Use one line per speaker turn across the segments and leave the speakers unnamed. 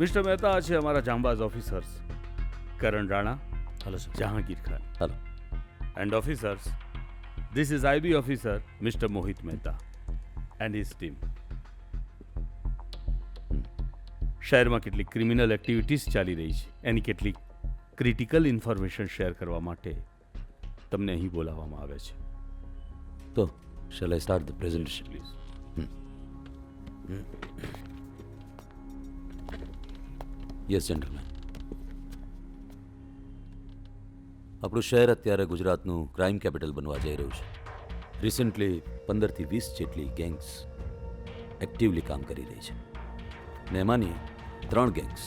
Mister Mehta છે અમારા જાંબાઝ officers Karan Rana,
hello sir.
Jahangir Khan
hello.
And officers, this is IB officer mister Mohit Mehta and his team. શહેરમાં કેટલીક ક્રિમિનલ એક્ટિવિટીઝ ચાલી રહી છે, એની કેટલીક ક્રિટિકલ ઇન્ફોર્મેશન શેર કરવા માટે તમને અહીં બોલાવવામાં આવે છે.
તો shall I start the presentation?
Please.
Yes gentleman. આપણું શહેર અત્યારે ગુજરાતનું ક્રાઇમ કેપિટલ બનવા જઈ રહ્યું છે. રિસન્ટલી 15થી 20 જેટલી ગેંગ્સ એક્ટિવલી કામ કરી રહી છે, ને એમાંની 3 ગેંગ્સ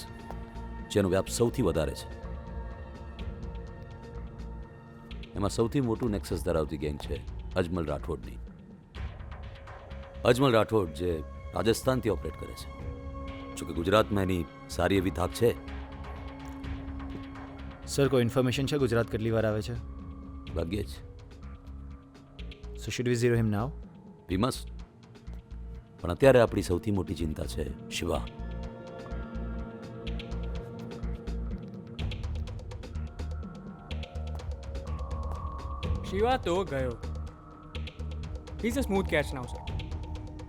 જેનો વ્યાપ સૌથી વધારે છે. એમાં સૌથી મોટું નેક્સસ ધરાવતી ગેંગ છે અજમલ રાઠોડની. અજમલ રાઠોડ જે રાજસ્થાનથી ઓપરેટ કરે છે, જોકે ગુજરાતમાં એની સારી એવી ધાક છે.
સર, કોઈ ઇન્ફોર્મેશન છે ગુજરાત કેટલી વાર આવે છે?
ભાગ્યે જ.
So should we zero him now?
We must. પણ અત્યારે આપણી સૌથી મોટી ચિંતા છે શિવા.
શિવા તો ગયો. He is a smooth catch now sir.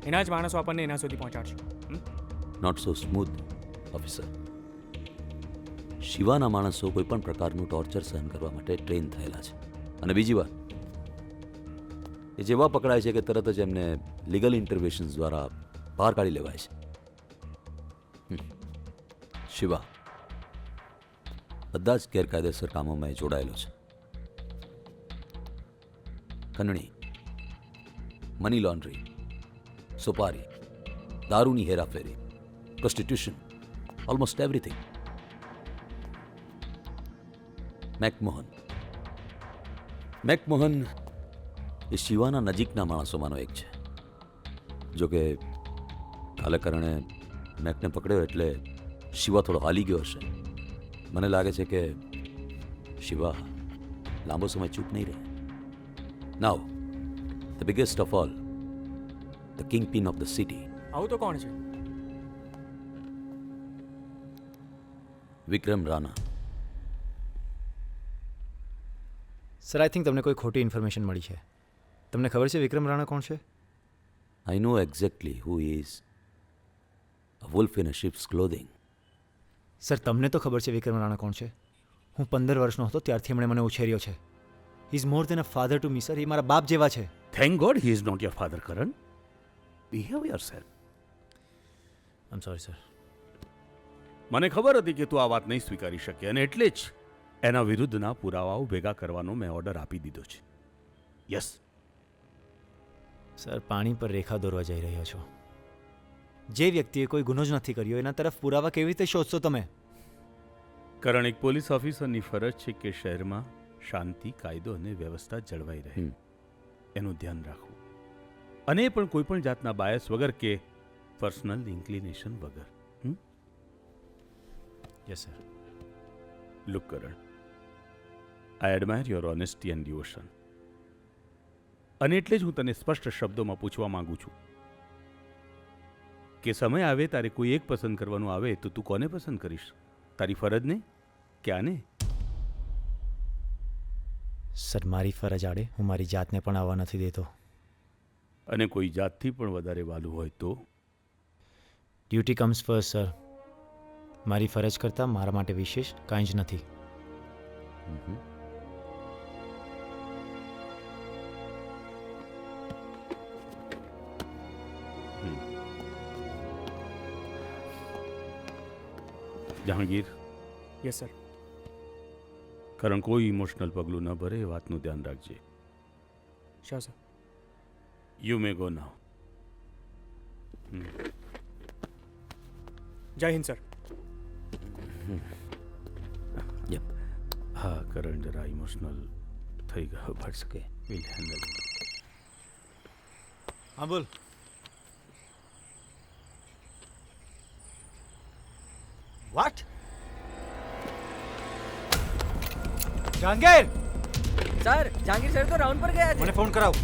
એના જ માણસો આપણને એના સુધી પહોંચાડશે.
Not so smooth officer. શિવાના માણસો કોઈ પણ પ્રકારનું ટોર્ચર સહન કરવા માટે ટ્રેન થયેલા છે. અને બીજી વાત, એ જેવા પકડાય છે કે તરત જ એમને લીગલ ઇન્ટરવેન્શન્સ દ્વારા બહાર કાઢી લેવાય છે. શિવા બધા જ ગેરકાયદેસર કામોમાં એ જોડાયેલો છે. ખંડણી, મની લોન્ડરિંગ, સોપારી, દારૂની હેરાફેરી, પ્રોસ્ટિટ્યુશન, ઓલમોસ્ટ એવરીથિંગ. મેકમોહન એ શિવાના નજીકના માણસોમાંનો એક છે. જોકે કાલે કરણે મેકને પકડ્યો એટલે શિવા થોડો હાલી ગયો હશે. મને લાગે છે કે શિવા લાંબો સમય ચૂપ નહીં રહે. નાઉ the biggest of all, the king pin of the city,
આવું તો કોણ છે?
વિક્રમ રાણા.
સર, આઈ થિંક તમને કોઈ ખોટી ઇન્ફોર્મેશન મળી છે. તમને ખબર છે વિક્રમ રાણા કોણ છે?
I know exactly who is a wolf in a sheep's clothing.
Sir, તમને તો ખબર છે વિક્રમ રાણા કોણ છે. હું 15 વર્ષનો હતો ત્યારથી એમણે મને ઉછેર્યો છે. He is more than a father to me sir. એ મારા બાપ જેવા છે.
Thank God he is not your father Karan. Behave yourself.
I am sorry sir.
મને ખબર હતી કે તું આ વાત નહીં સ્વીકારી શકે, અને એટલે જ એના વિરુદ્ધના પુરાવાઓ ભેગા કરવાનો મેં ઓર્ડર આપી દીધો છે. યસ.
સર, પાણી પર રેખા દોરવા જઈ રહ્યો છો. જે વ્યક્તિએ કોઈ ગુનો જ નથી કર્યો એના તરફ પુરાવા કેવી રીતે શોધશો તમે?
કરણ, એક પોલીસ ઓફિસરની ફરજ છે કે શહેરમાં શાંતિ, કાયદો અને વ્યવસ્થા જળવાઈ રહે, એનું ધ્યાન રાખવું. અને એ પણ કોઈ પણ જાતના બાયસ વગર કે પર્સનલ ઇન્ક્લિનેશન વગર.
Yes sir.
Look Karan, I admire your honesty and devotion. અને એટલે જ હું તને સ્પષ્ટ શબ્દોમાં પૂછવા માંગુ છું કે સમય આવે તારે કોઈ એક પસંદ કરવાનું આવે તો તું કોને પસંદ કરીશ? તારી ફરજને કે આને?
સર, મારી ફરજ આડે હું મારી જાતને પણ આવવા નથી દેતો.
અને કોઈ જાતથી પણ વધારે વાલું હોય તો?
Duty comes first sir. મારી ફરજ કરતાં મારા માટે વિશેષ કાંઈ જ નથી.
Jahangir,
yes sir.
કરણ કોઈ ઇમોશનલ પગલું ન ભરે એ વાતનું ધ્યાન રાખજે.
Sure sir.
You may go now.
જય હિન્દ સર.
હા, કરણ જરા ઇમોશનલ થઈ ગયો, બટ
ઓકે.
Will handle.
હા બોલ. What? Jahangir,
sir, Jahangir sir તો રાઉન્ડ પર ગયા છે.
મને ફોન કરાવ.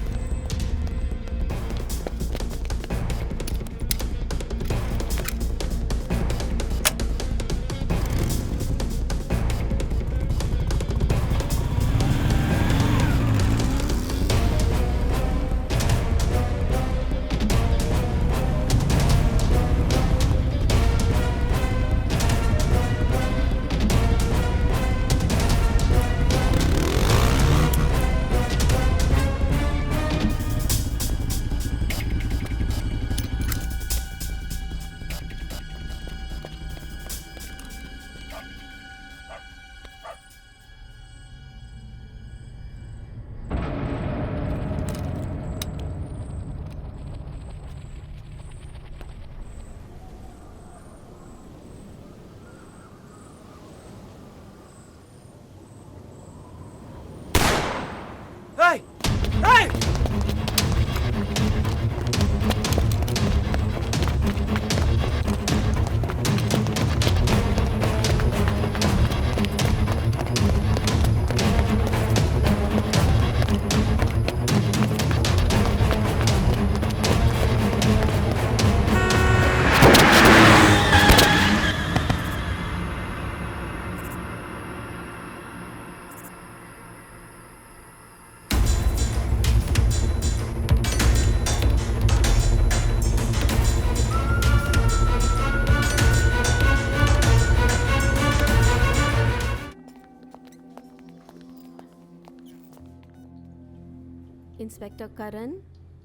Inspector Karan,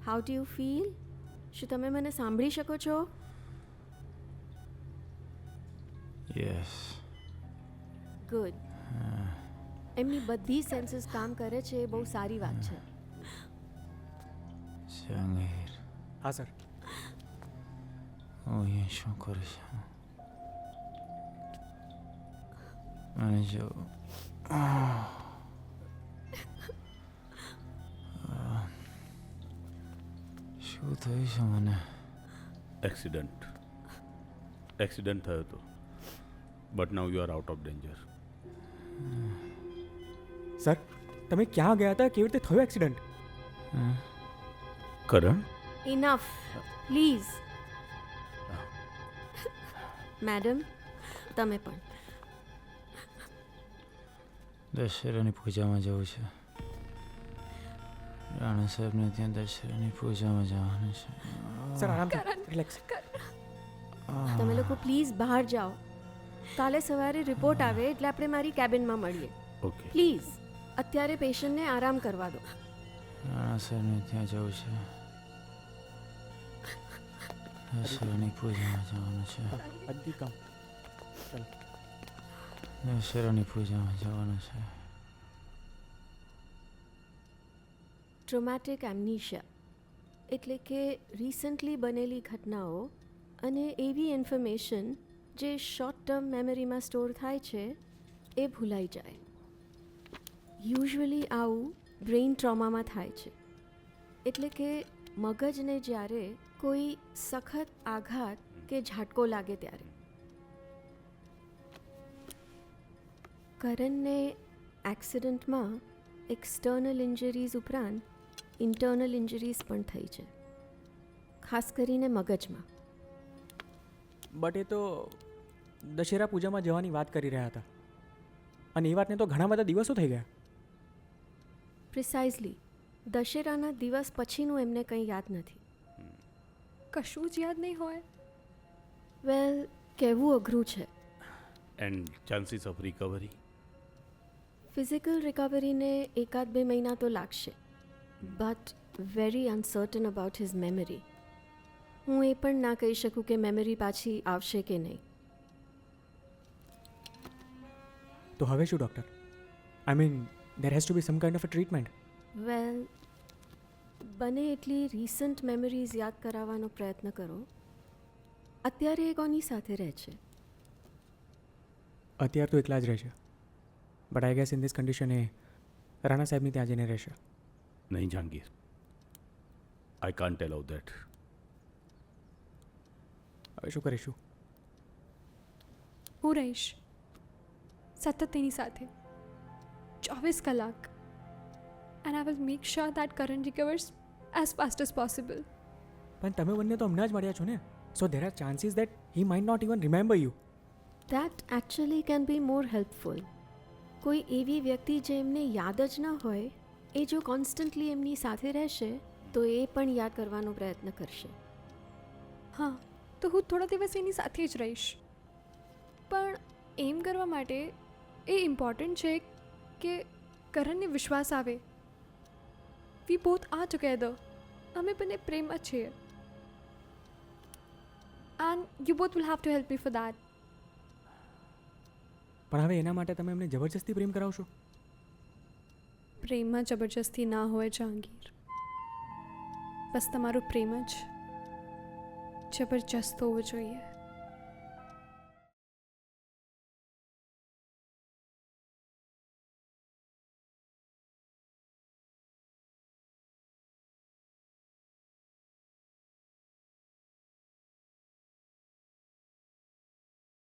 how do you feel? શું તમે મને સાંભળી શકો છો?
યસ.
ગુડ. એમની બધી સેન્સીસ કામ કરે છે એ બહુ સારી વાત છે.
જહાંગીર,
હા સર.
હું અહીંયા શું કરું છું? મને જો શું થયું છે મને?
એક્સિડન્ટ થયો હતો, but now you are out of danger.
Sir તમે ક્યાં ગયા હતા? કેવી રીતે થયો accident?
Karan,
enough, please. Madam, તમે પણ.
દશેરાની પૂજામાં જવું છે. રાણા સાહેબને ત્યાં દશેરાની પૂજામાં જવાનું છે.
સર આરામથી રિલેક્સ.
તમે લોકો પ્લીઝ બહાર જાઓ. કાલે સવારે રિપોર્ટ આવે એટલે આપણે મારી કેબિનમાં મળીએ.
ઓકે.
પ્લીઝ અત્યારે પેશન્ટને આરામ કરવા દો.
રાણા સાહેબને ત્યાં જવું છે. દશેરાની પૂજામાં જવાનું છે.
બધી કામ
દશેરાની પૂજામાં જવાનું છે.
ટ્રોમેટિક એમ્નીશિયા એટલે કે રિસન્ટલી બનેલી ઘટનાઓ અને એવી ઇન્ફોર્મેશન જે શોર્ટ ટર્મ મેમરીમાં સ્ટોર થાય છે એ ભૂલાઈ જાય. યુઝ્યુઅલી આવું બ્રેઇન ટ્રોમામાં થાય છે. એટલે કે મગજને જ્યારે કોઈ સખત આઘાત કે ઝાટકો લાગે ત્યારે. કરણને એક્સિડન્ટમાં એક્સટર્નલ ઇન્જરીઝ ઉપરાંત ઇન્ટર્નલ ઇન્જરીઝ પણ થઈ છે, ખાસ કરીને મગજમાં.
બટ એ તો દશેરા પૂજામાં જવાની વાત કરી રહ્યા હતા અને એ વાતને તો ઘણા બધા દિવસો થઈ ગયા.
પ્રિસાઇઝલી દશેરાના દિવસ પછીનું એમને કંઈ યાદ નથી.
કશું જ યાદ નહીં હોય.
વેલ, કહેવું અઘરું છે.
And chances of recovery?
Physical રિકવરીને 1-2 મહિના તો લાગશે, but very uncertain about his memory. હું એ પણ ના કહી શકું કે મેમરી પાછી આવશે કે નહીં.
તો હવે શું doctor? I mean there has to be some kind of a treatment.
Well, બને એટલી રિસન્ટ મેમરીઝ યાદ કરાવવાનો પ્રયત્ન કરો. અત્યારે એ કોની સાથે રહે છે?
અત્યારે તો એકલા જ રહેશે, but I guess in this condition એ રાણા સાહેબની ત્યાં જઈને રહેશે.
નહીં Jahangir, I can't allow that.
હવે શું કરીશું?
હું રહીશ સતત તેની સાથે 24 કલાક. And I will make sure that Karan recovers as fast as possible.
પણ તમે બંને તો હમણાં જ મળ્યા છો ને, so there are chances that he might not even remember you.
That actually can be more helpful. કોઈ એવી વ્યક્તિ જે એમને યાદ જ ન હોય, એ જો કોન્સ્ટન્ટલી એમની સાથે રહેશે તો એ પણ યાદ કરવાનો પ્રયત્ન કરશે.
હા, તો હું થોડા દિવસ એની સાથે જ રહીશ. પણ એમ કરવા માટે એ ઇમ્પોર્ટન્ટ છે કે કરણને વિશ્વાસ આવે. We both are together. અમે બંને પ્રેમમાં છીએ. And you both will have to help me for that.
પણ હવે એના માટે તમે એમને જબરજસ્તી પ્રેમ કરાવશો?
પ્રેમમાં જબરજસ્તી ના હોય જહાંગીર. બસ તમારો પ્રેમ જ જબરજસ્ત હોવો જોઈએ.